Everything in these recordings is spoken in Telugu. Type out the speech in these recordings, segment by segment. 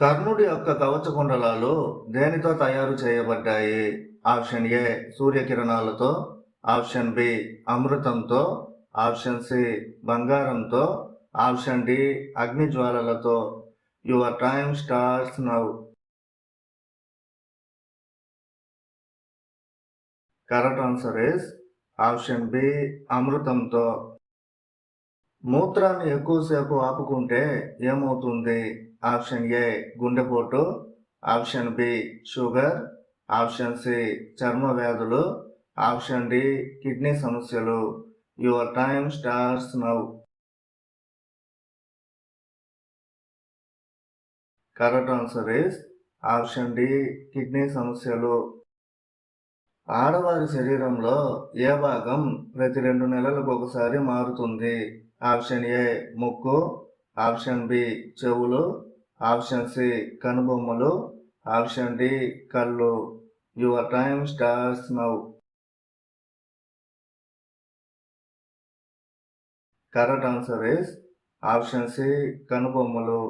కర్ణుడి యొక్క కవచకుండలాలు దేనితో తయారు చేయబడ్డాయి? ఆప్షన్ ఏ సూర్యకిరణాలతో, ఆప్షన్ బి అమృతంతో, ఆప్షన్ సి బంగారంతో, ఆప్షన్ డి అగ్నిజ్వాలలతో. Your time starts now. Correct answer is option B అమృతంతో. మూత్రాన్ని ఎక్కువసేపు ఆపుకుంటే ఏమవుతుంది? ఆప్షన్ ఏ గుండెపోటు, option B sugar, option C చర్మ వ్యాధులు, ఆప్షన్ డి కిడ్నీ సమస్యలు. Your time starts now. Correct answer is option D kidney సమస్యలు. ఆడవారి శరీరంలో ఏ భాగం ప్రతి 2 నెలలకు ఒకసారి మారుతుంది? ఆప్షన్ ఏ ముక్కు, ఆప్షన్ బి చెవులు, ఆప్షన్ సి కనుబొమ్మలు, ఆప్షన్ డి కళ్ళు. Your time starts now. Correct answer is option C కనుబొమ్మలు.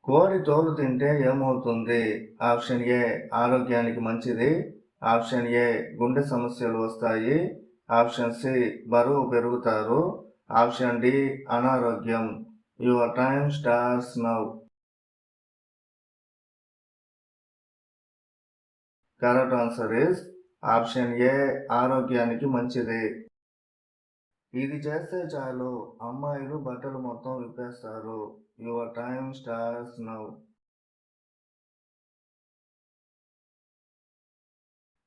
కోడి తోలు తింటే ఏమవుతుంది? ఆప్షన్ ఏ ఆరోగ్యానికి మంచిది, ఆప్షన్ ఏ గుండె సమస్యలు వస్తాయి, ఆప్షన్ సి బరువు పెరుగుతారు, ఆప్షన్ డి అనారోగ్యం. Your time starts now. Correct answer is option A ఆరోగ్యానికి మంచిది. ఇది చేస్తే చాలు అమ్మాయిలు బట్టలు మొత్తం విప్పేస్తారు. Your time starts now.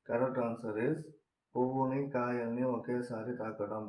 Correct answer is పువ్వుని కాయల్ని ఒకేసారి తాకడం.